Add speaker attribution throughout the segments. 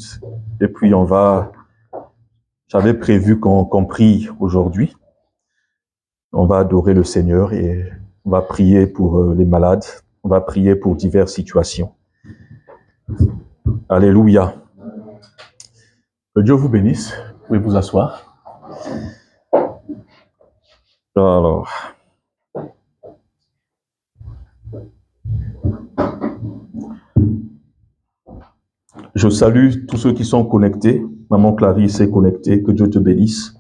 Speaker 1: minutes et puis j'avais prévu qu'on prie aujourd'hui. On va adorer le Seigneur et on va prier pour les malades. On va prier pour diverses situations. Alléluia. Que Dieu vous bénisse. Vous pouvez vous asseoir. Alors, je salue tous ceux qui sont connectés. Maman Clarisse est connectée. Que Dieu te bénisse.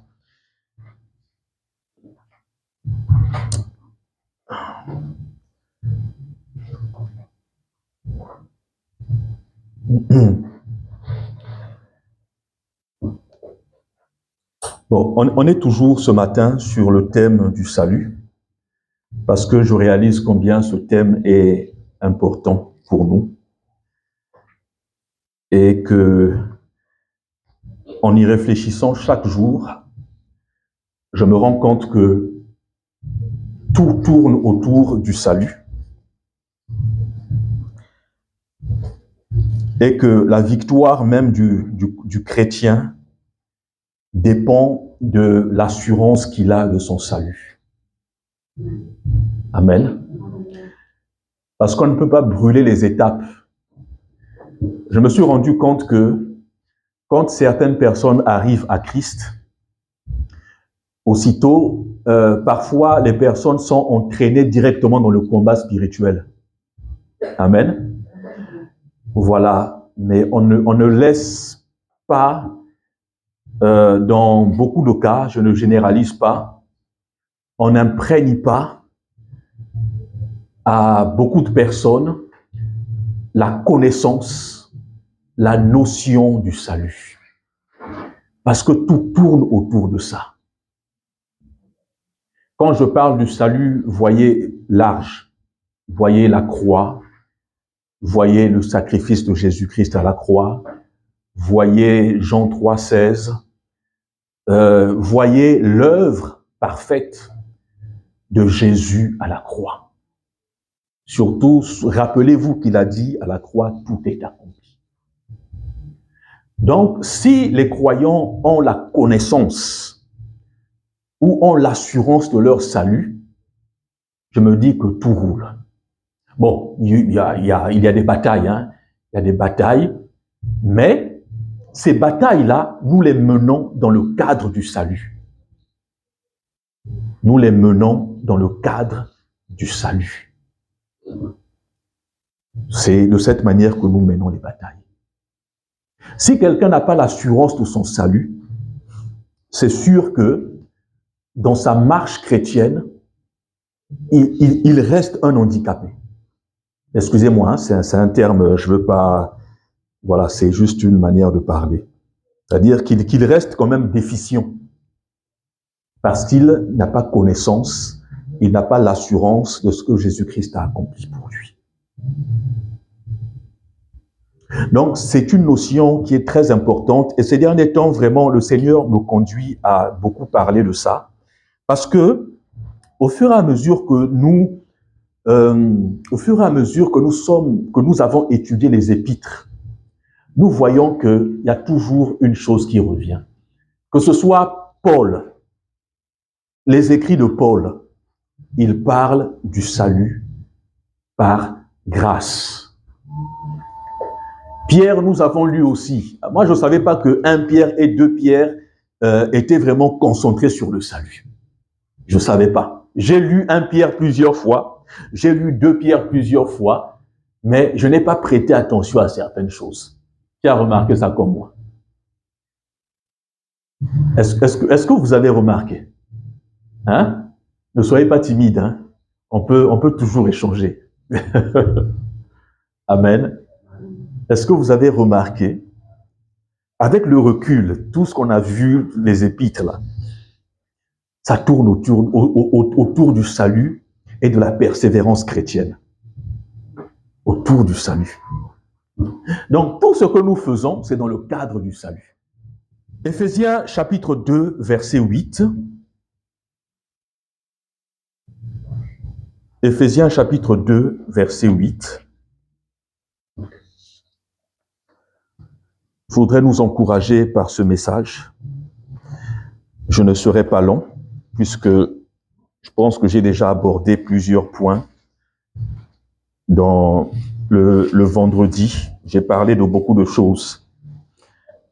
Speaker 1: Bon, on est toujours ce matin sur le thème du salut, parce que je réalise combien ce thème est important pour nous et que, en y réfléchissant chaque jour, je me rends compte que tout tourne autour du salut et que la victoire même du chrétien dépend de l'assurance qu'il a de son salut. Amen. Parce qu'on ne peut pas brûler les étapes. Je me suis rendu compte que quand certaines personnes arrivent à Christ, aussitôt, parfois les personnes sont entraînées directement dans le combat spirituel. Amen. Voilà. Mais on ne laisse pas, dans beaucoup de cas, je ne généralise pas, on n'imprègne pas à beaucoup de personnes la connaissance, la notion du salut. Parce que tout tourne autour de ça. Quand je parle du salut, voyez large, voyez la croix, voyez le sacrifice de Jésus-Christ à la croix, voyez Jean 3,16, voyez l'œuvre parfaite de Jésus à la croix. Surtout, rappelez-vous qu'il a dit à la croix, tout est accompli. Donc, si les croyants ont la connaissance ou ont l'assurance de leur salut, je me dis que tout roule. Bon, il y a des batailles, hein. Il y a des batailles, mais ces batailles-là, nous les menons dans le cadre du salut. Nous les menons dans le cadre du salut. C'est de cette manière que nous menons les batailles. Si quelqu'un n'a pas l'assurance de son salut, c'est sûr que dans sa marche chrétienne, il reste un handicapé. Excusez-moi, hein, c'est un terme, je veux pas... Voilà, c'est juste une manière de parler. C'est-à-dire qu'il reste quand même déficient. Parce qu'il n'a pas connaissance, il n'a pas l'assurance de ce que Jésus-Christ a accompli pour lui. Donc, c'est une notion qui est très importante. Et ces derniers temps, vraiment, le Seigneur me conduit à beaucoup parler de ça. Parce que, au fur et à mesure que nous avons étudié les épîtres, nous voyons qu'il y a toujours une chose qui revient. Que ce soit Paul, les écrits de Paul, il parle du salut par grâce. Pierre, nous avons lu aussi. Moi, je ne savais pas que 1 Pierre et 2 Pierre étaient vraiment concentrés sur le salut. Je ne savais pas. J'ai lu 1 Pierre plusieurs fois, j'ai lu 2 Pierre plusieurs fois, mais je n'ai pas prêté attention à certaines choses. Qui a remarqué ça comme moi? Est-ce que vous avez remarqué? Hein? Ne soyez pas timide, hein? On peut toujours échanger. Amen. Est-ce que vous avez remarqué, avec le recul, tout ce qu'on a vu, les épîtres là, ça tourne autour du salut et de la persévérance chrétienne. Autour du salut. Donc, tout ce que nous faisons, c'est dans le cadre du salut. Éphésiens chapitre 2, verset 8. Éphésiens chapitre 2, verset 8. Je voudrais nous encourager par ce message. Je ne serai pas long, puisque je pense que j'ai déjà abordé plusieurs points dans le vendredi. J'ai parlé de beaucoup de choses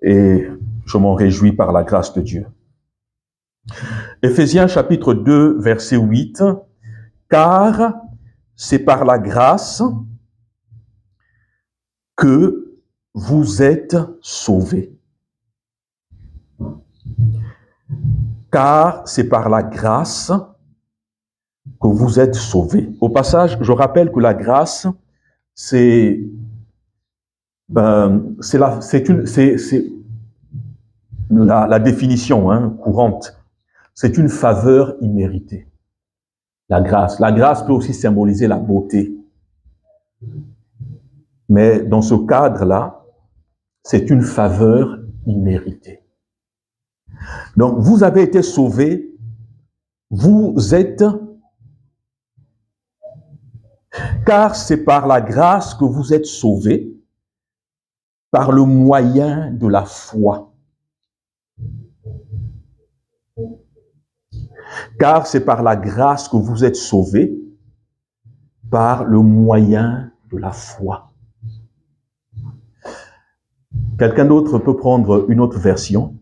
Speaker 1: et je m'en réjouis par la grâce de Dieu. Éphésiens chapitre 2, verset 8. Car c'est par la grâce que vous êtes sauvés. Car c'est par la grâce que vous êtes sauvés. Au passage, je rappelle que la grâce, c'est la définition courante. C'est une faveur imméritée. La grâce. La grâce peut aussi symboliser la beauté. Mais dans ce cadre-là, c'est une faveur imméritée. Donc, vous avez été sauvés, vous êtes, car c'est par la grâce que vous êtes sauvés, par le moyen de la foi. Car c'est par la grâce que vous êtes sauvés, par le moyen de la foi. Quelqu'un d'autre peut prendre une autre version,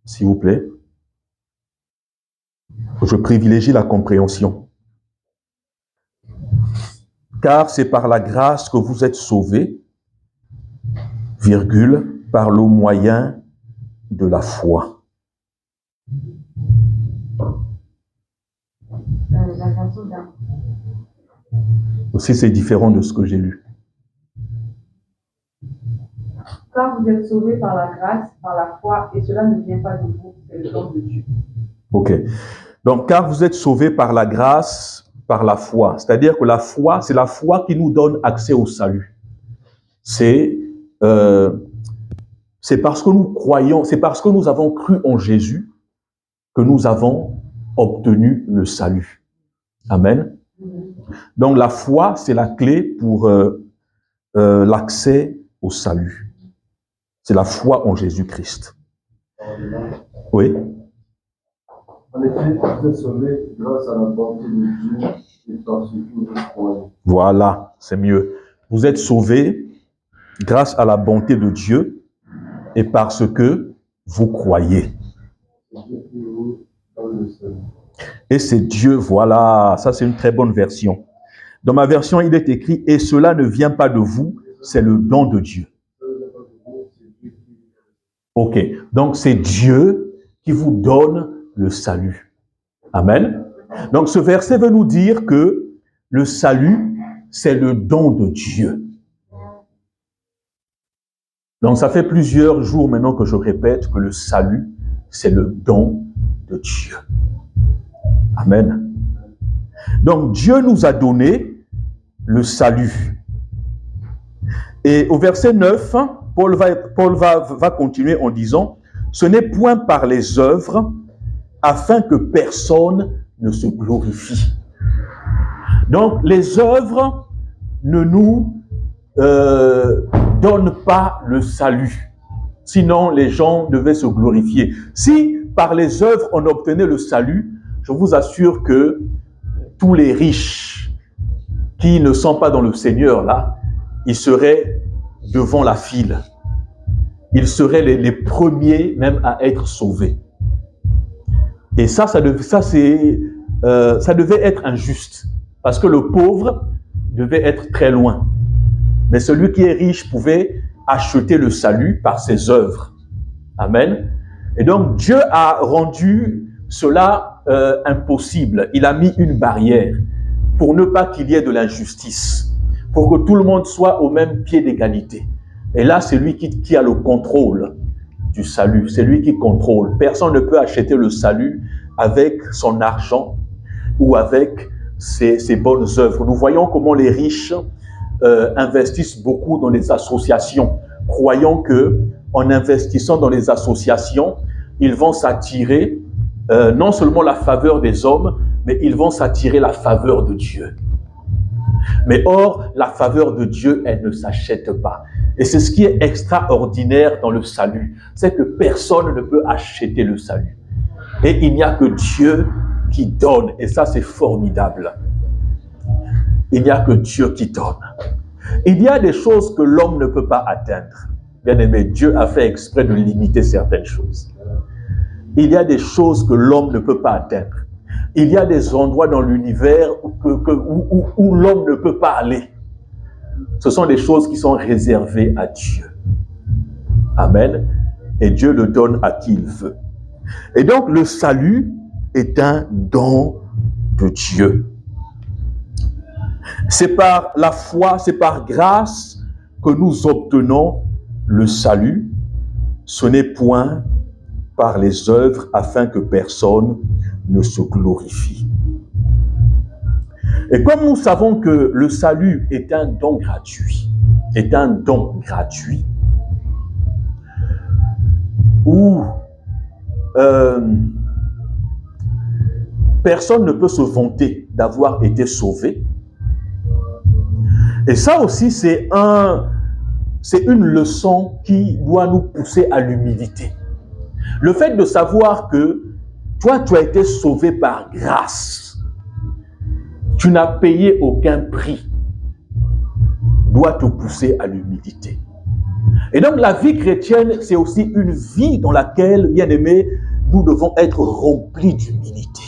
Speaker 1: s'il vous plaît. Je privilégie la compréhension. Car c'est par la grâce que vous êtes sauvés, virgule, par le moyen de la foi. Aussi, c'est différent de ce que j'ai lu.
Speaker 2: Car vous êtes sauvés par la grâce, par la foi, et cela ne vient pas de vous, c'est le don de Dieu.
Speaker 1: Ok. Donc, car vous êtes sauvés par la grâce, par la foi. C'est-à-dire que la foi, c'est la foi qui nous donne accès au salut. C'est parce que nous croyons, c'est parce que nous avons cru en Jésus que nous avons obtenu le salut. Amen. Donc, la foi, c'est la clé pour l'accès au salut. C'est la foi en Jésus-Christ. Oui.
Speaker 3: En effet, vous êtes sauvés grâce à la bonté de Dieu et parce que vous croyez.
Speaker 1: Voilà, c'est mieux. Vous êtes sauvés grâce à la bonté de Dieu et parce que vous croyez. Et c'est Dieu, voilà, ça c'est une très bonne version. Dans ma version, il est écrit « Et cela ne vient pas de vous, c'est le don de Dieu ». Ok, donc c'est Dieu qui vous donne le salut. Amen. Donc ce verset veut nous dire que le salut, c'est le don de Dieu. Donc ça fait plusieurs jours maintenant que je répète que le salut, c'est le don de Dieu. Amen. Donc Dieu nous a donné le salut. Et au verset 9, Paul va continuer en disant « Ce n'est point par les œuvres afin que personne ne se glorifie. » Donc, les œuvres ne nous donnent pas le salut. Sinon, les gens devaient se glorifier. Si par les œuvres on obtenait le salut, je vous assure que tous les riches qui ne sont pas dans le Seigneur, là, ils seraient devant la file. Ils seraient les premiers même à être sauvés. Et ça devait être injuste. Parce que le pauvre devait être très loin. Mais celui qui est riche pouvait acheter le salut par ses œuvres. Amen. Et donc Dieu a rendu cela impossible. Il a mis une barrière pour ne pas qu'il y ait de l'injustice. Pour que tout le monde soit au même pied d'égalité. Et là, c'est lui qui a le contrôle du salut. C'est lui qui contrôle. Personne ne peut acheter le salut avec son argent ou avec ses bonnes œuvres. Nous voyons comment les riches investissent beaucoup dans les associations, croyant que en investissant dans les associations, ils vont s'attirer non seulement la faveur des hommes, mais ils vont s'attirer la faveur de Dieu. Mais or, la faveur de Dieu, elle ne s'achète pas. Et c'est ce qui est extraordinaire dans le salut. C'est que personne ne peut acheter le salut. Et il n'y a que Dieu qui donne. Et ça, c'est formidable. Il n'y a que Dieu qui donne. Il y a des choses que l'homme ne peut pas atteindre. Bien aimé, Dieu a fait exprès de limiter certaines choses. Il y a des choses que l'homme ne peut pas atteindre. Il y a des endroits dans l'univers où l'homme ne peut pas aller. Ce sont des choses qui sont réservées à Dieu. Amen. Et Dieu le donne à qui il veut. Et donc, le salut est un don de Dieu. C'est par la foi, c'est par grâce que nous obtenons le salut. Ce n'est point par les œuvres afin que personne ne se glorifie. Et comme nous savons que le salut est un don gratuit, où personne ne peut se vanter d'avoir été sauvé. Et ça aussi, c'est une leçon qui doit nous pousser à l'humilité. Le fait de savoir que toi, tu as été sauvé par grâce, tu n'as payé aucun prix, doit te pousser à l'humilité. Et donc, la vie chrétienne, c'est aussi une vie dans laquelle, bien aimé, nous devons être remplis d'humilité.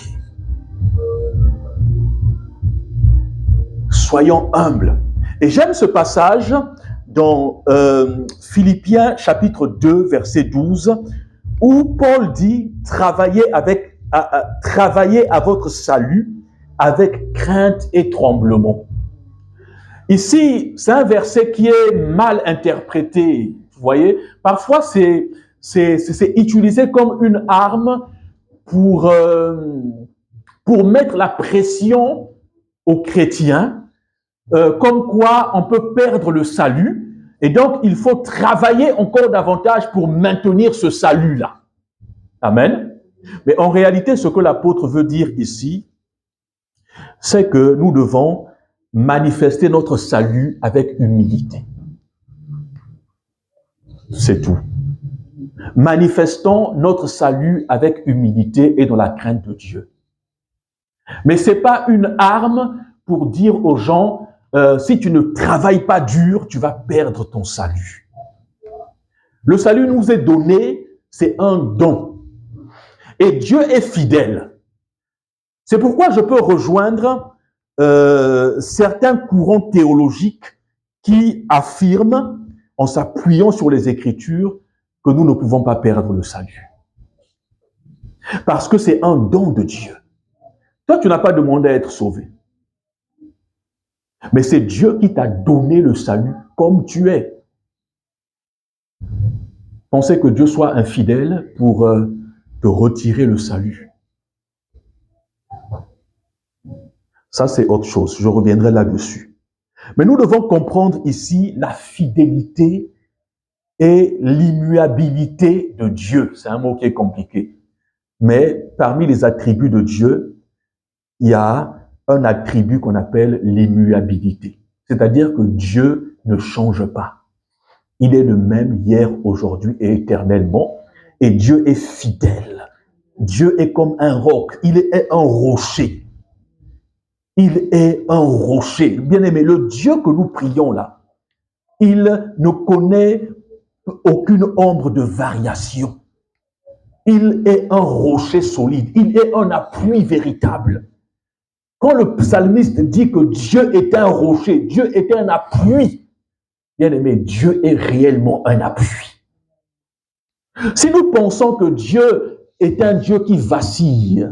Speaker 1: Soyons humbles. Et j'aime ce passage dans Philippiens chapitre 2, verset 12, où Paul dit « Travaillez à votre salut avec crainte et tremblement ». Ici, c'est un verset qui est mal interprété. Vous voyez, parfois c'est utilisé comme une arme pour mettre la pression aux chrétiens, comme quoi on peut perdre le salut. Et donc, il faut travailler encore davantage pour maintenir ce salut-là. Amen. Mais en réalité, ce que l'apôtre veut dire ici, c'est que nous devons manifester notre salut avec humilité. C'est tout. Manifestons notre salut avec humilité et dans la crainte de Dieu. Mais ce n'est pas une arme pour dire aux gens, si tu ne travailles pas dur, tu vas perdre ton salut. Le salut nous est donné, c'est un don. Et Dieu est fidèle. C'est pourquoi je peux rejoindre certains courants théologiques qui affirment, en s'appuyant sur les Écritures, que nous ne pouvons pas perdre le salut. Parce que c'est un don de Dieu. Toi, tu n'as pas demandé à être sauvé. Mais c'est Dieu qui t'a donné le salut comme tu es. Pensez que Dieu soit infidèle pour te retirer le salut. Ça, c'est autre chose. Je reviendrai là-dessus. Mais nous devons comprendre ici la fidélité et l'immuabilité de Dieu. C'est un mot qui est compliqué. Mais parmi les attributs de Dieu, il y a un attribut qu'on appelle l'immuabilité. C'est-à-dire que Dieu ne change pas. Il est le même hier, aujourd'hui et éternellement. Et Dieu est fidèle. Dieu est comme un roc. Il est un rocher. Il est un rocher. Bien-aimé, le Dieu que nous prions là, il ne connaît aucune ombre de variation. Il est un rocher solide. Il est un appui véritable. Quand le psalmiste dit que Dieu est un rocher, Dieu est un appui, bien-aimé, Dieu est réellement un appui. Si nous pensons que Dieu est un Dieu qui vacille,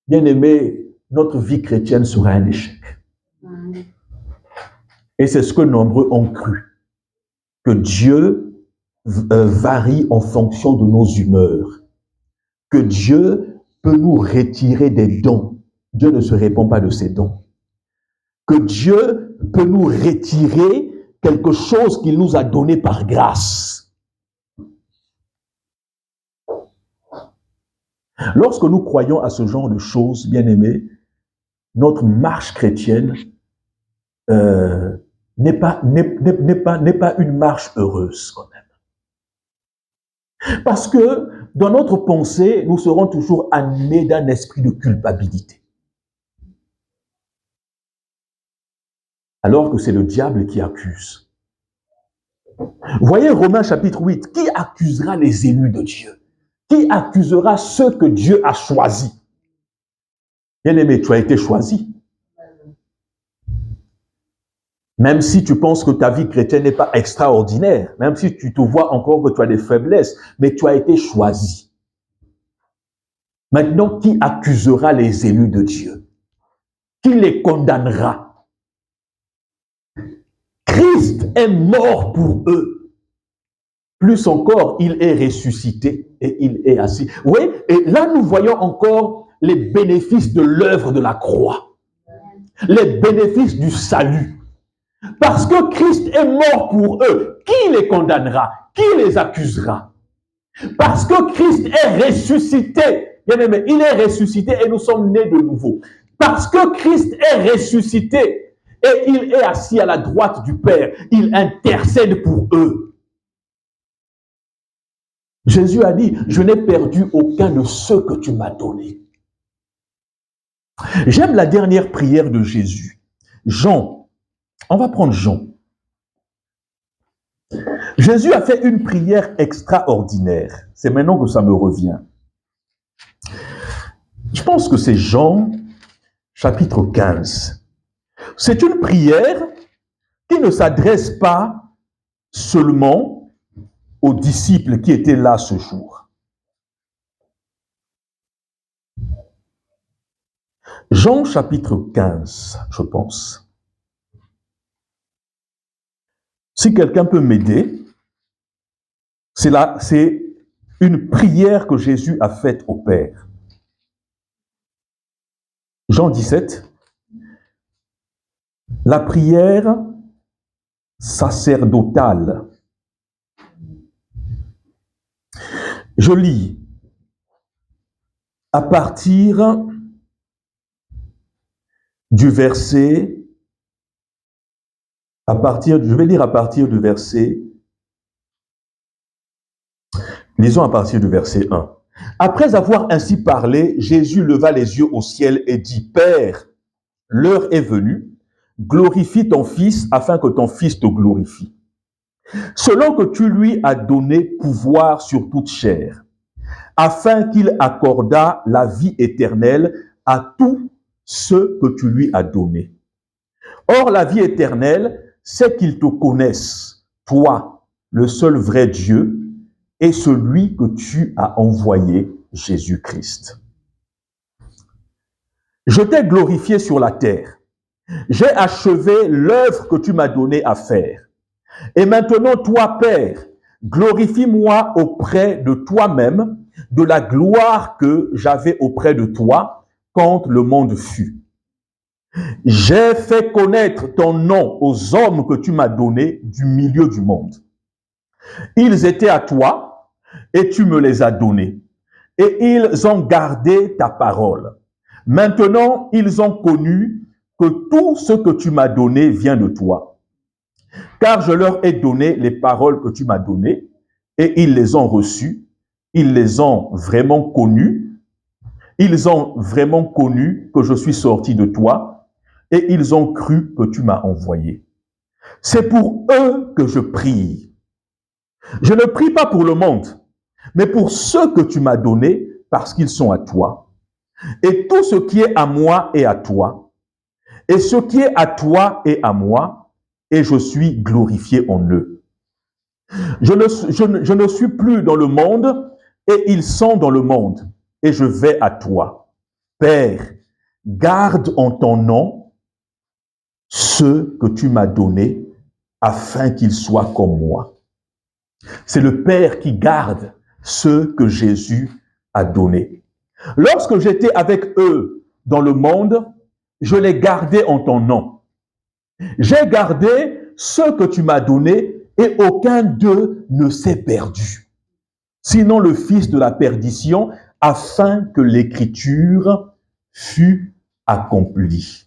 Speaker 1: bien-aimé, notre vie chrétienne sera un échec. Et c'est ce que nombreux ont cru, que Dieu varie en fonction de nos humeurs, que Dieu peut nous retirer des dons. Dieu ne se répand pas de ses dons. Que Dieu peut nous retirer quelque chose qu'il nous a donné par grâce. Lorsque nous croyons à ce genre de choses, bien-aimés, notre marche chrétienne n'est pas une marche heureuse quand même. Parce que dans notre pensée, nous serons toujours animés d'un esprit de culpabilité. Alors que c'est le diable qui accuse. Voyez Romains chapitre 8, qui accusera les élus de Dieu? Qui accusera ceux que Dieu a choisis? Bien-aimé, tu as été choisi. Même si tu penses que ta vie chrétienne n'est pas extraordinaire, même si tu te vois encore que tu as des faiblesses, mais tu as été choisi. Maintenant, qui accusera les élus de Dieu? Qui les condamnera? Christ est mort pour eux. Plus encore, il est ressuscité et il est assis. Oui, et là nous voyons encore les bénéfices de l'œuvre de la croix. Les bénéfices du salut. Parce que Christ est mort pour eux, qui les condamnera? Qui les accusera? Parce que Christ est ressuscité. Bien aimé, il est ressuscité et nous sommes nés de nouveau. Parce que Christ est ressuscité et il est assis à la droite du Père, il intercède pour eux. Jésus a dit, je n'ai perdu aucun de ceux que tu m'as donnés. J'aime la dernière prière de Jésus. Jean. On va prendre Jean. Jésus a fait une prière extraordinaire. C'est maintenant que ça me revient. Je pense que c'est Jean, chapitre 15. C'est une prière qui ne s'adresse pas seulement aux disciples qui étaient là ce jour. Jean, chapitre 15, je pense. Si quelqu'un peut m'aider, c'est une prière que Jésus a faite au Père. Jean 17, la prière sacerdotale. Je lis à partir du verset, je vais lire à partir du verset, lisons à partir du verset 1. Après avoir ainsi parlé, Jésus leva les yeux au ciel et dit, Père, l'heure est venue, glorifie ton Fils afin que ton Fils te glorifie. Selon que tu lui as donné pouvoir sur toute chair, afin qu'il accordât la vie éternelle à tous ceux que tu lui as donnés. Or, la vie éternelle, c'est qu'ils te connaissent, toi, le seul vrai Dieu, et celui que tu as envoyé, Jésus-Christ. Je t'ai glorifié sur la terre. J'ai achevé l'œuvre que tu m'as donnée à faire. Et maintenant, toi, Père, glorifie-moi auprès de toi-même de la gloire que j'avais auprès de toi quand le monde fut. J'ai fait connaître ton nom aux hommes que tu m'as donnés du milieu du monde. Ils étaient à toi et tu me les as donnés. Et ils ont gardé ta parole. Maintenant, ils ont connu que tout ce que tu m'as donné vient de toi. Car je leur ai donné les paroles que tu m'as données et ils les ont reçues. Ils les ont vraiment connues. Ils ont vraiment connu que je suis sorti de toi. Et ils ont cru que tu m'as envoyé. C'est pour eux que je prie. Je ne prie pas pour le monde, mais pour ceux que tu m'as donnés parce qu'ils sont à toi. Et tout ce qui est à moi est à toi. Et ce qui est à toi est à moi, et je suis glorifié en eux. Je ne suis plus dans le monde, et ils sont dans le monde, et je vais à toi. Père, garde en ton nom ceux que tu m'as donnés, afin qu'ils soient comme moi. C'est le Père qui garde ceux que Jésus a donnés. Lorsque j'étais avec eux dans le monde, je les gardais en ton nom. J'ai gardé ceux que tu m'as donnés et aucun d'eux ne s'est perdu. Sinon le fils de la perdition, afin que l'écriture fût accomplie.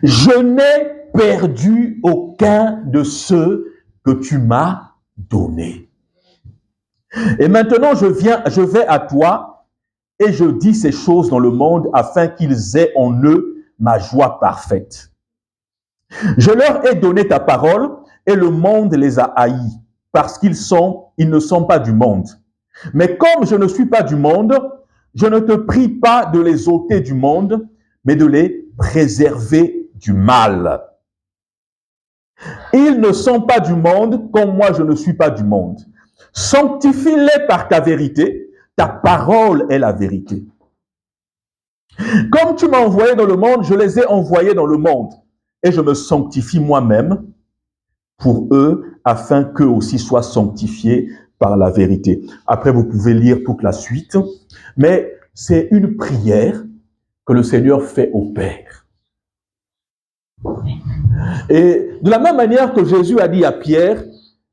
Speaker 1: Je n'ai perdu aucun de ceux que tu m'as donnés. Et maintenant, je vais à toi et je dis ces choses dans le monde afin qu'ils aient en eux ma joie parfaite. Je leur ai donné ta parole et le monde les a haïs parce qu'ils ne sont pas du monde. Mais comme je ne suis pas du monde, je ne te prie pas de les ôter du monde, mais de les préserver du mal. Ils ne sont pas du monde comme moi je ne suis pas du monde. Sanctifie-les par ta vérité, ta parole est la vérité. Comme tu m'as envoyé dans le monde, je les ai envoyés dans le monde. Et je me sanctifie moi-même pour eux, afin qu'eux aussi soient sanctifiés par la vérité. Après, vous pouvez lire toute la suite, mais c'est une prière que le Seigneur fait au Père. Et de la même manière que Jésus a dit à Pierre,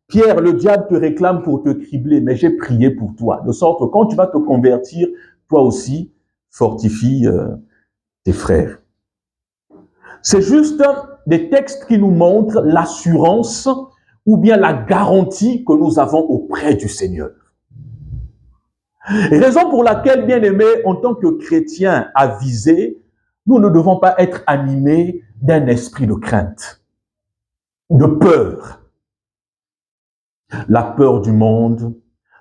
Speaker 1: Pierre, le diable te réclame pour te cribler, mais j'ai prié pour toi. De sorte que quand tu vas te convertir, toi aussi, fortifie tes frères. C'est juste des textes qui nous montrent l'assurance ou bien la garantie que nous avons auprès du Seigneur. Raison pour laquelle, bien aimés, en tant que chrétiens avisés, nous ne devons pas être animés d'un esprit de crainte, de peur. La peur du monde,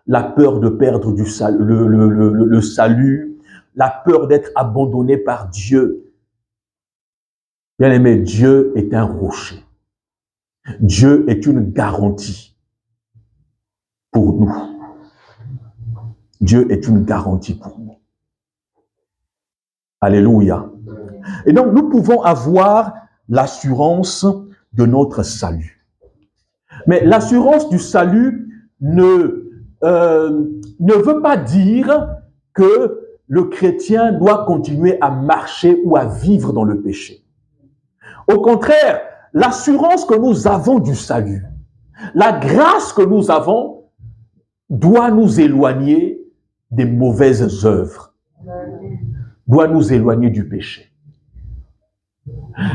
Speaker 1: la peur de perdre le salut, la peur d'être abandonné par Dieu. Bien aimé, Dieu est un rocher. Dieu est une garantie pour nous. Dieu est une garantie pour nous. Alléluia. Et donc, nous pouvons avoir l'assurance de notre salut. Mais l'assurance du salut ne veut pas dire que le chrétien doit continuer à marcher ou à vivre dans le péché. Au contraire, l'assurance que nous avons du salut, la grâce que nous avons, doit nous éloigner des mauvaises œuvres, doit nous éloigner du péché.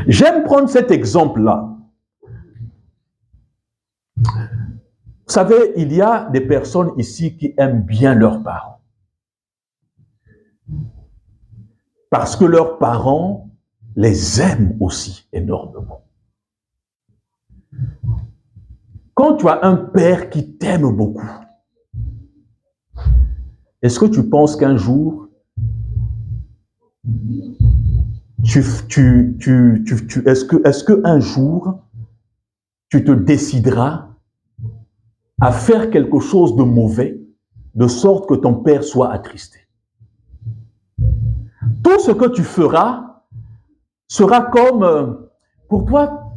Speaker 1: J'aime prendre cet exemple-là. Vous savez, il y a des personnes ici qui aiment bien leurs parents. Parce que leurs parents les aiment aussi énormément. Quand tu as un père qui t'aime beaucoup, est-ce que tu penses qu'un jour, est-ce que un jour, tu te décideras à faire quelque chose de mauvais, de sorte que ton père soit attristé? Tout ce que tu feras sera comme, pour toi,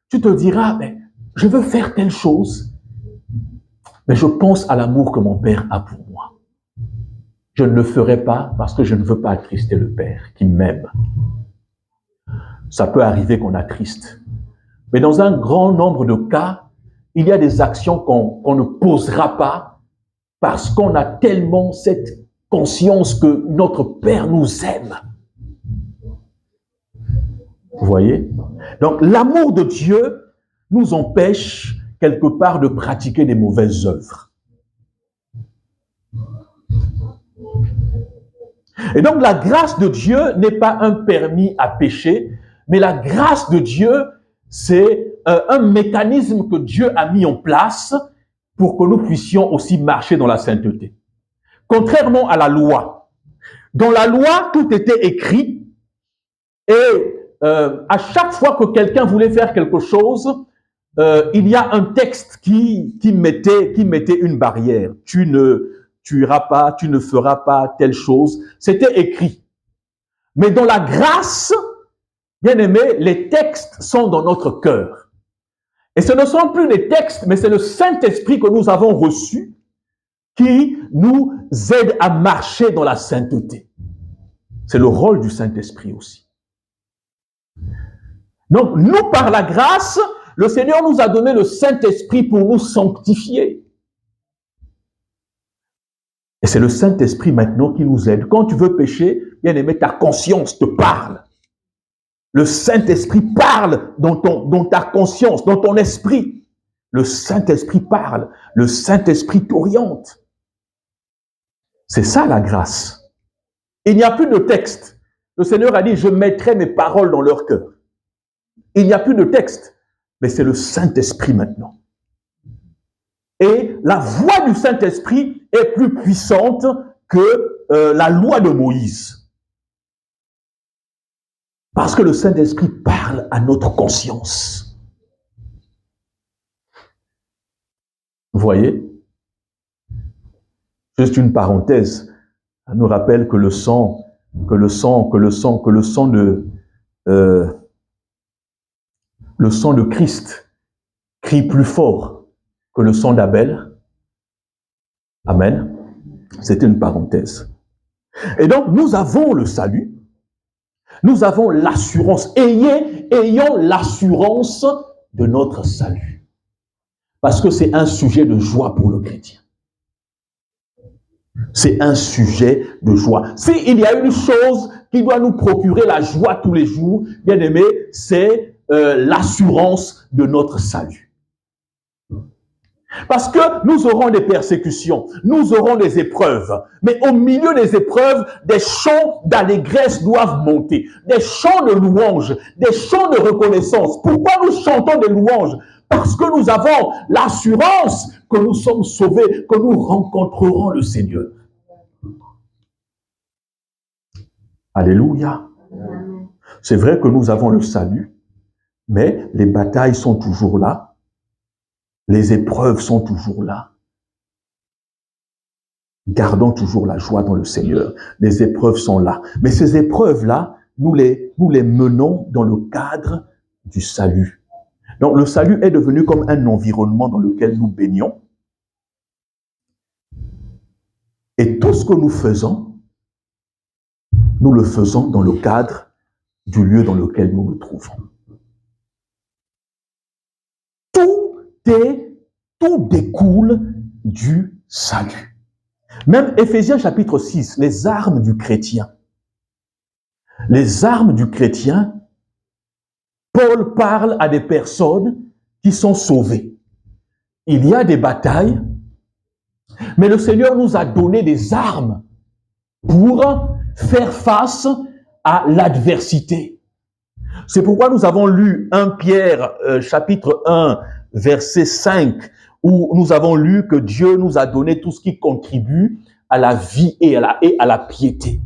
Speaker 1: tu te diras, mais je veux faire telle chose, mais je pense à l'amour que mon père a pour moi. Je ne le ferai pas parce que je ne veux pas attrister le Père qui m'aime. Ça peut arriver qu'on attriste. Mais dans un grand nombre de cas, il y a des actions qu'on ne posera pas parce qu'on a tellement cette conscience que notre Père nous aime. Vous voyez? Donc l'amour de Dieu nous empêche quelque part de pratiquer des mauvaises œuvres. Et donc la grâce de Dieu n'est pas un permis à pécher, mais la grâce de Dieu, c'est un mécanisme que Dieu a mis en place pour que nous puissions aussi marcher dans la sainteté. Contrairement à la loi. Dans la loi, tout était écrit et à chaque fois que quelqu'un voulait faire quelque chose, il y a un texte qui mettait une barrière. Tu ne tueras pas, tu ne feras pas telle chose. C'était écrit. Mais dans la grâce, bien aimé, les textes sont dans notre cœur. Et ce ne sont plus les textes, mais c'est le Saint-Esprit que nous avons reçu qui nous aide à marcher dans la sainteté. C'est le rôle du Saint-Esprit aussi. Donc, nous, par la grâce, le Seigneur nous a donné le Saint-Esprit pour nous sanctifier. Et c'est le Saint-Esprit maintenant qui nous aide. Quand tu veux pécher, bien aimé, ta conscience te parle. Le Saint-Esprit parle dans ta conscience, dans ton esprit. Le Saint-Esprit parle. Le Saint-Esprit t'oriente. C'est ça la grâce. Il n'y a plus de texte. Le Seigneur a dit, je mettrai mes paroles dans leur cœur. Il n'y a plus de texte, mais c'est le Saint-Esprit maintenant. Et la voix du Saint-Esprit est plus puissante que la loi de Moïse. Parce que le Saint-Esprit parle à notre conscience. Vous voyez? Juste une parenthèse, ça nous rappelle que le sang de Christ crie plus fort que le sang d'Abel. Amen. C'était une parenthèse. Et donc, nous avons le salut. Nous avons l'assurance. Ayons l'assurance de notre salut. Parce que c'est un sujet de joie pour le chrétien. C'est un sujet de joie. S'il y a une chose qui doit nous procurer la joie tous les jours, bien aimé, c'est l'assurance de notre salut. Parce que nous aurons des persécutions, nous aurons des épreuves, mais au milieu des épreuves, des chants d'allégresse doivent monter, des chants de louange, des chants de reconnaissance. Pourquoi nous chantons des louanges? Parce que nous avons l'assurance que nous sommes sauvés, que nous rencontrerons le Seigneur. Alléluia. C'est vrai que nous avons le salut, mais les batailles sont toujours là. Les épreuves sont toujours là. Gardons toujours la joie dans le Seigneur. Les épreuves sont là. Mais ces épreuves-là, nous les menons dans le cadre du salut. Donc le salut est devenu comme un environnement dans lequel nous baignons. Et tout ce que nous faisons, nous le faisons dans le cadre du lieu dans lequel nous nous trouvons. Tout découle du salut. Même Éphésiens chapitre 6, les armes du chrétien. Les armes du chrétien, Paul parle à des personnes qui sont sauvées. Il y a des batailles, mais le Seigneur nous a donné des armes pour faire face à l'adversité. C'est pourquoi nous avons lu 1 Pierre chapitre 1, verset 5, où nous avons lu que Dieu nous a donné tout ce qui contribue à la vie et à la piété.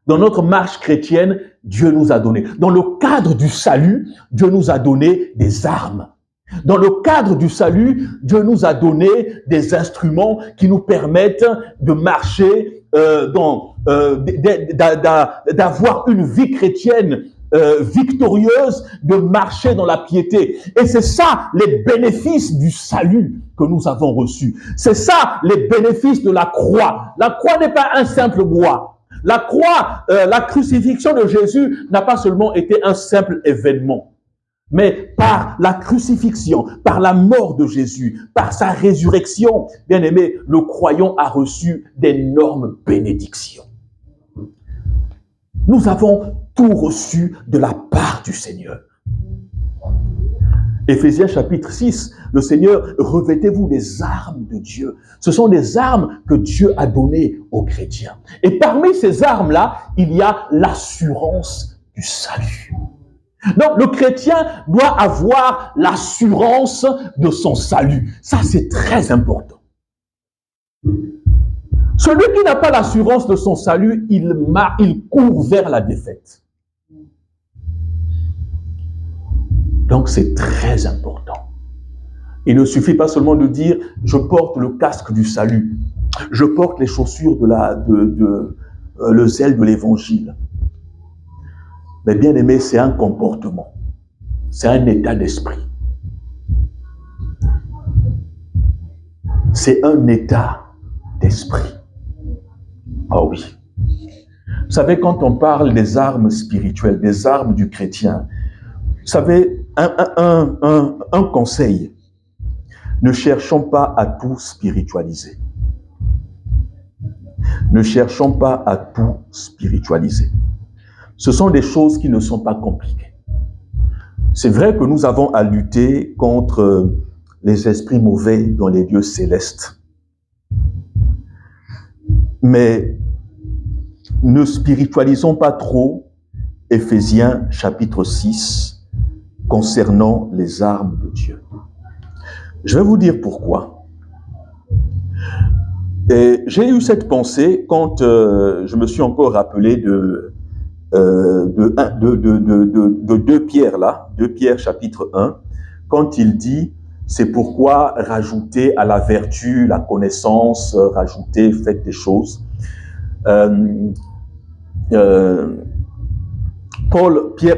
Speaker 1: Dans notre marche chrétienne, Dieu nous a donné. Dans le cadre du salut, Dieu nous a donné des armes. Dans le cadre du salut, Dieu nous a donné des instruments qui nous permettent de marcher, d'avoir une vie chrétienne victorieuse, de marcher dans la piété. Et c'est ça les bénéfices du salut que nous avons reçus. C'est ça les bénéfices de la croix. La croix n'est pas un simple bois. La croix, la crucifixion de Jésus n'a pas seulement été un simple événement. Mais par la crucifixion, par la mort de Jésus, par sa résurrection, bien aimé, le croyant a reçu d'énormes bénédictions. Nous avons tout reçu de la part du Seigneur. Éphésiens chapitre 6, le Seigneur, revêtez-vous des armes de Dieu. Ce sont des armes que Dieu a données aux chrétiens. Et parmi ces armes-là, il y a l'assurance du salut. Donc, le chrétien doit avoir l'assurance de son salut. Ça, c'est très important. Celui qui n'a pas l'assurance de son salut, il court vers la défaite. Donc, c'est très important. Il ne suffit pas seulement de dire « je porte le casque du salut », « je porte les chaussures le zèle de l'évangile ». Mais bien aimé, c'est un comportement, c'est un état d'esprit. C'est un état d'esprit. Ah oui. Vous savez, quand on parle des armes spirituelles, des armes du chrétien, vous savez, un conseil, ne cherchons pas à tout spiritualiser. Ne cherchons pas à tout spiritualiser. Ce sont des choses qui ne sont pas compliquées. C'est vrai que nous avons à lutter contre les esprits mauvais dans les lieux célestes. Mais ne spiritualisons pas trop Éphésiens chapitre 6 concernant les armes de Dieu. Je vais vous dire pourquoi. Et j'ai eu cette pensée quand je me suis encore rappelé de 2 Pierre là, 2 Pierre chapitre 1, quand il dit c'est pourquoi rajouter à la vertu la connaissance, rajouter, faites des choses.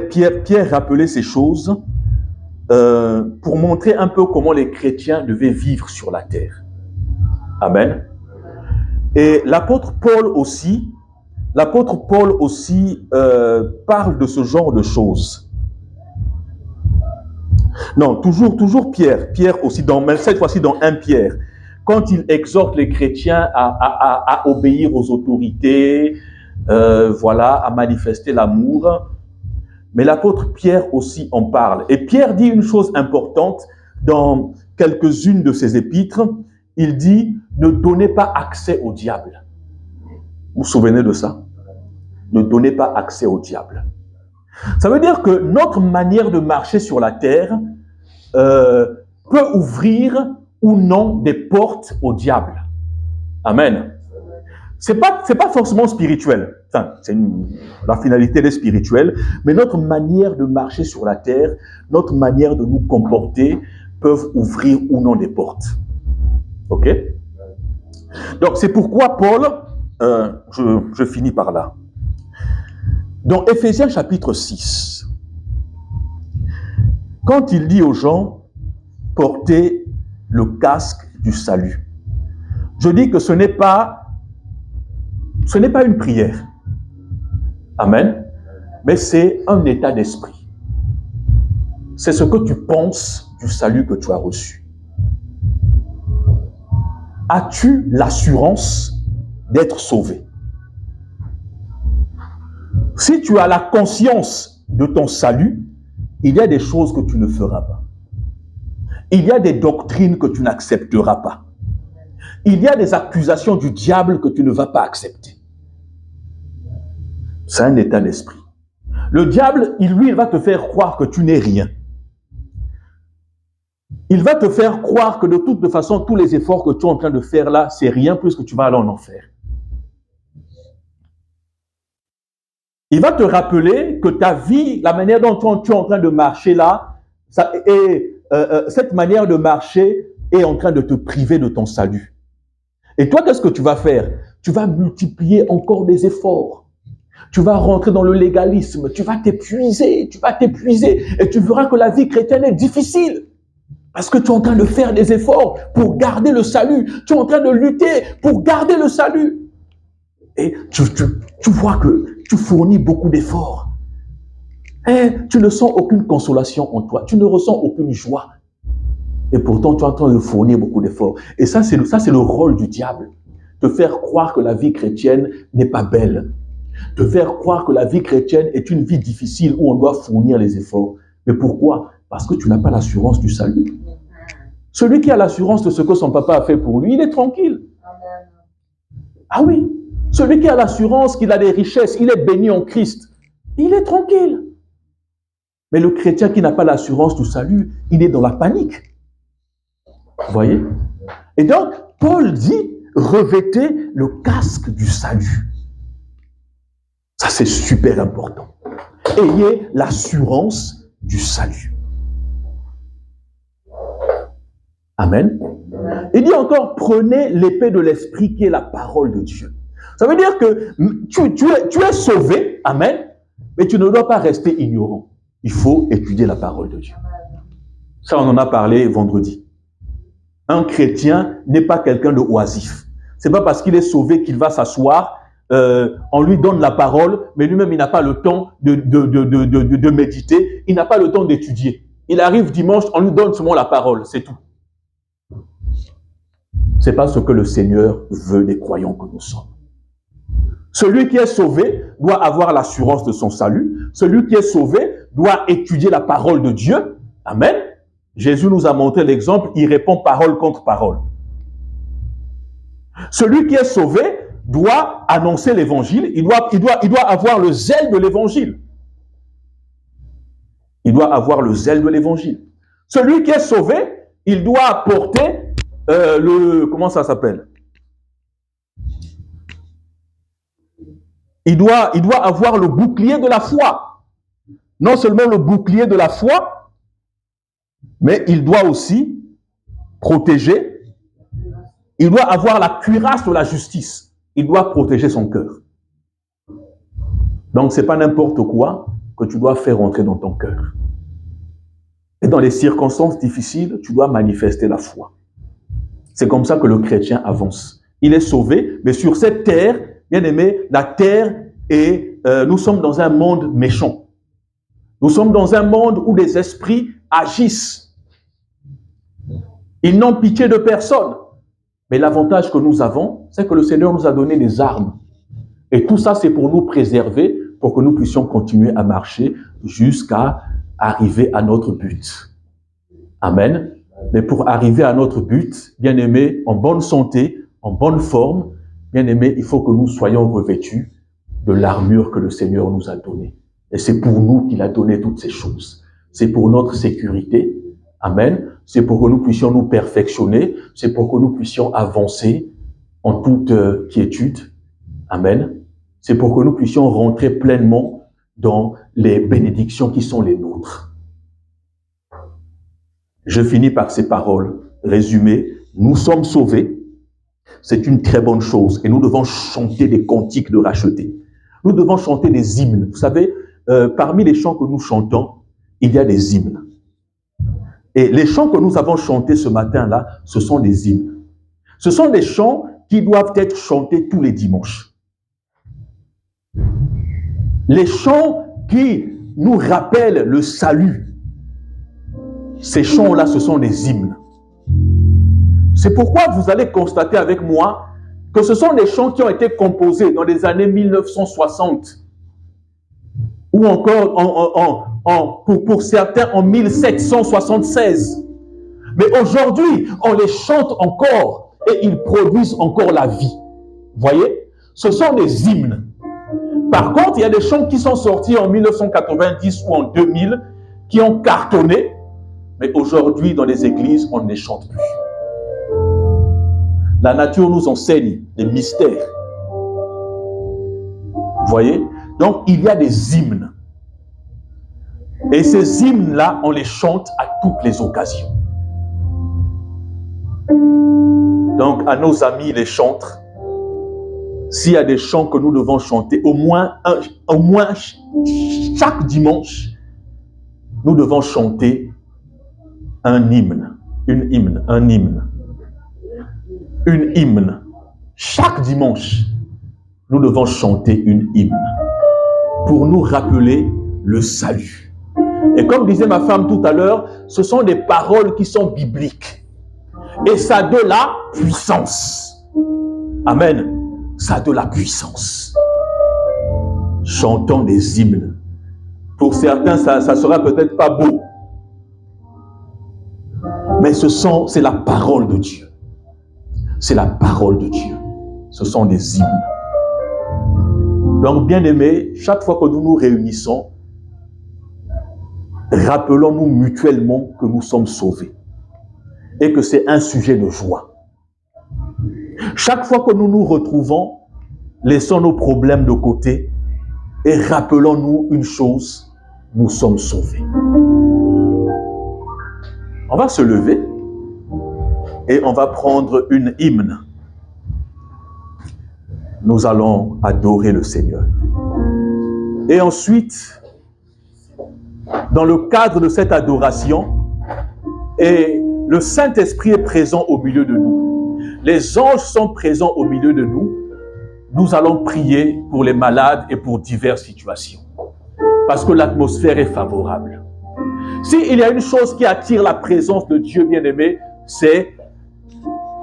Speaker 1: Pierre rappelait ces choses pour montrer un peu comment les chrétiens devaient vivre sur la terre. Amen. Et l'apôtre Paul aussi parle de ce genre de choses. Non, toujours Pierre aussi, mais cette fois-ci dans 1 Pierre, quand il exhorte les chrétiens à obéir aux autorités, à manifester l'amour. Mais l'apôtre Pierre aussi en parle. Et Pierre dit une chose importante dans quelques-unes de ses épîtres. Il dit, ne donnez pas accès au diable. Vous vous souvenez de ça? Ne donnez pas accès au diable. Ça veut dire que notre manière de marcher sur la terre peut ouvrir ou non des portes au diable. Amen. C'est pas forcément spirituel. Enfin, la finalité est spirituelle, mais notre manière de marcher sur la terre, notre manière de nous comporter peuvent ouvrir ou non des portes. Ok? Donc, c'est pourquoi Paul, je finis par là. Dans Éphésiens chapitre 6, quand il dit aux gens, portez le casque du salut, je dis que ce n'est pas une prière. Amen. Mais c'est un état d'esprit. C'est ce que tu penses du salut que tu as reçu. As-tu l'assurance d'être sauvé? Si tu as la conscience de ton salut, il y a des choses que tu ne feras pas. Il y a des doctrines que tu n'accepteras pas. Il y a des accusations du diable que tu ne vas pas accepter. C'est un état d'esprit. Le diable, il va te faire croire que tu n'es rien. Il va te faire croire que de toute façon, tous les efforts que tu es en train de faire là, c'est rien puisque tu vas aller en enfer. Il va te rappeler que ta vie, la manière dont tu es en train de marcher là, cette manière de marcher est en train de te priver de ton salut. Et toi, qu'est-ce que tu vas faire? Tu vas multiplier encore des efforts. Tu vas rentrer dans le légalisme, tu vas t'épuiser, et tu verras que la vie chrétienne est difficile. Parce que tu es en train de faire des efforts pour garder le salut. Tu es en train de lutter pour garder le salut. Et tu vois que tu fournis beaucoup d'efforts. Et tu ne sens aucune consolation en toi. Tu ne ressens aucune joie. Et pourtant, tu es en train de fournir beaucoup d'efforts. Et ça, c'est le rôle du diable. Te faire croire que la vie chrétienne n'est pas belle. Te faire croire que la vie chrétienne est une vie difficile où on doit fournir les efforts. Mais pourquoi? Parce que tu n'as pas l'assurance du salut. Celui qui a l'assurance de ce que son papa a fait pour lui, il est tranquille. Ah oui. Celui qui a l'assurance qu'il a des richesses, il est béni en Christ, il est tranquille. Mais le chrétien qui n'a pas l'assurance du salut, il est dans la panique. Vous voyez? Et donc, Paul dit, revêtez le casque du salut. Ça, c'est super important. Ayez l'assurance du salut. Amen. Il dit encore, prenez l'épée de l'esprit qui est la parole de Dieu. Ça veut dire que tu es sauvé, amen, mais tu ne dois pas rester ignorant. Il faut étudier la parole de Dieu. Ça, on en a parlé vendredi. Un chrétien n'est pas quelqu'un de oisif. C'est pas parce qu'il est sauvé qu'il va s'asseoir, on lui donne la parole, mais lui-même, il n'a pas le temps de méditer, il n'a pas le temps d'étudier. Il arrive dimanche, on lui donne seulement la parole, c'est tout. C'est pas ce que le Seigneur veut des croyants que nous sommes. Celui qui est sauvé doit avoir l'assurance de son salut. Celui qui est sauvé doit étudier la parole de Dieu. Amen. Jésus nous a montré l'exemple, il répond parole contre parole. Celui qui est sauvé doit annoncer l'évangile, il doit avoir le zèle de l'évangile. Il doit avoir le zèle de l'évangile. Celui qui est sauvé, il doit apporter comment ça s'appelle? Il doit avoir le bouclier de la foi. Non seulement le bouclier de la foi, mais il doit aussi protéger. Il doit avoir la cuirasse de la justice. Il doit protéger son cœur. Donc, ce n'est pas n'importe quoi que tu dois faire entrer dans ton cœur. Et dans les circonstances difficiles, tu dois manifester la foi. C'est comme ça que le chrétien avance. Il est sauvé, mais sur cette terre, bien aimé, la terre est... nous sommes dans un monde méchant. Nous sommes dans un monde où les esprits agissent. Ils n'ont pitié de personne. Mais l'avantage que nous avons, c'est que le Seigneur nous a donné des armes. Et tout ça, c'est pour nous préserver, pour que nous puissions continuer à marcher jusqu'à arriver à notre but. Amen. Mais pour arriver à notre but, bien aimé, en bonne santé, en bonne forme, bien aimé, il faut que nous soyons revêtus de l'armure que le Seigneur nous a donnée. Et c'est pour nous qu'il a donné toutes ces choses. C'est pour notre sécurité. Amen. C'est pour que nous puissions nous perfectionner. C'est pour que nous puissions avancer en toute quiétude. Amen. C'est pour que nous puissions rentrer pleinement dans les bénédictions qui sont les nôtres. Je finis par ces paroles. Résumé, nous sommes sauvés. C'est une très bonne chose. Et nous devons chanter des cantiques de rachetés. Nous devons chanter des hymnes. Vous savez, parmi les chants que nous chantons, il y a des hymnes. Et les chants que nous avons chantés ce matin-là, ce sont des hymnes. Ce sont des chants qui doivent être chantés tous les dimanches. Les chants qui nous rappellent le salut, ces chants-là, ce sont des hymnes. C'est pourquoi vous allez constater avec moi que ce sont des chants qui ont été composés dans les années 1960 ou encore pour certains en 1776. Mais aujourd'hui, on les chante encore et ils produisent encore la vie. Vous voyez? Ce sont des hymnes. Par contre, il y a des chants qui sont sortis en 1990 ou en 2000 qui ont cartonné, mais aujourd'hui, dans les églises, on ne les chante plus. La nature nous enseigne les mystères. Vous voyez? Donc, il y a des hymnes. Et ces hymnes-là, on les chante à toutes les occasions. Donc, à nos amis les chantres, s'il y a des chants que nous devons chanter, au moins chaque dimanche, nous devons chanter un hymne, un hymne. Chaque dimanche, nous devons chanter une hymne pour nous rappeler le salut. Et comme disait ma femme tout à l'heure, ce sont des paroles qui sont bibliques. Et ça a de la puissance. Amen. Ça a de la puissance. Chantons des hymnes. Pour certains, ça sera peut-être pas beau. Mais c'est la parole de Dieu. C'est la parole de Dieu. Ce sont des hymnes. Donc, bien-aimés, chaque fois que nous nous réunissons, rappelons-nous mutuellement que nous sommes sauvés et que c'est un sujet de joie. Chaque fois que nous nous retrouvons, laissons nos problèmes de côté et rappelons-nous une chose, nous sommes sauvés. On va se lever et on va prendre une hymne. Nous allons adorer le Seigneur. Et ensuite, dans le cadre de cette adoration, et le Saint-Esprit est présent au milieu de nous. Les anges sont présents au milieu de nous. Nous allons prier pour les malades et pour diverses situations. Parce que l'atmosphère est favorable. S'il y a une chose qui attire la présence de Dieu bien-aimé, c'est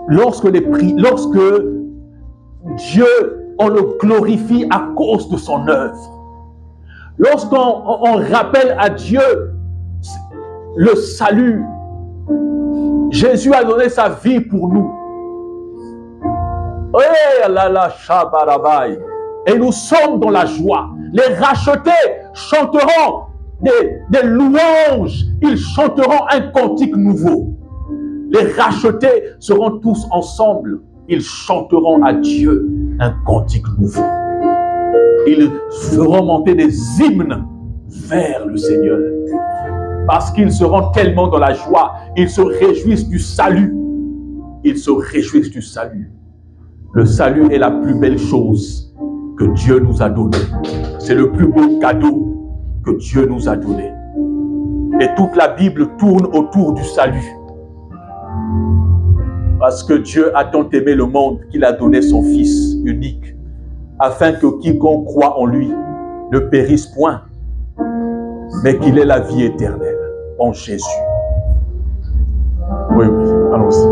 Speaker 1: lorsque Dieu, on le glorifie à cause de son œuvre. Lorsqu'on rappelle à Dieu le salut, Jésus a donné sa vie pour nous. Et nous sommes dans la joie. Les rachetés chanteront des louanges. Ils chanteront un cantique nouveau. Les rachetés seront tous ensemble. Ils chanteront à Dieu un cantique nouveau. Ils feront monter des hymnes vers le Seigneur. Parce qu'ils seront tellement dans la joie. Ils se réjouissent du salut. Ils se réjouissent du salut. Le salut est la plus belle chose que Dieu nous a donnée. C'est le plus beau cadeau que Dieu nous a donné. Et toute la Bible tourne autour du salut. Parce que Dieu a tant aimé le monde qu'il a donné son Fils unique, afin que quiconque croit en lui ne périsse point, mais qu'il ait la vie éternelle en Jésus. Oui, allons-y.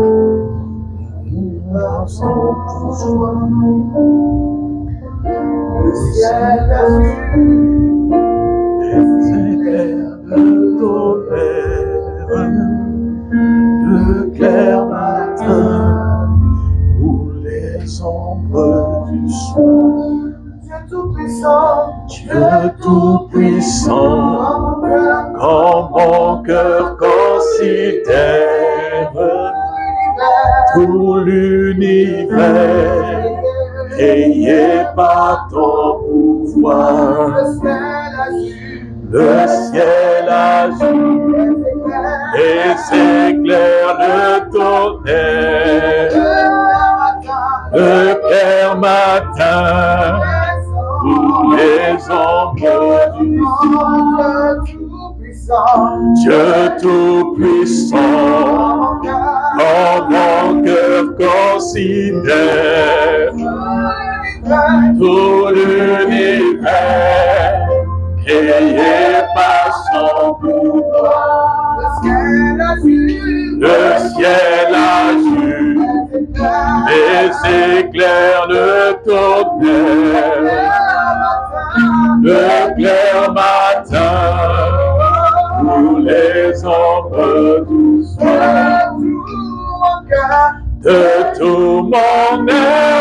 Speaker 3: Le ciel azur,
Speaker 1: les éclairs de tonnerre, le clair matin, ou les ombres du soir.
Speaker 3: Dieu Tout-Puissant,
Speaker 1: Dieu Tout-Puissant, quand mon cœur considère tout l'univers, créé par ton pouvoir. Le ciel azur, les éclairs, le tonnerre, le clair matin, tous les ombres du Dieu Tout-Puissant, quand mon cœur considère tout l'univers, créé par son pouvoir. Le ciel azur, les éclairs, le tonnerre, le clair matin, tous les ombres du soir. De tout mon être,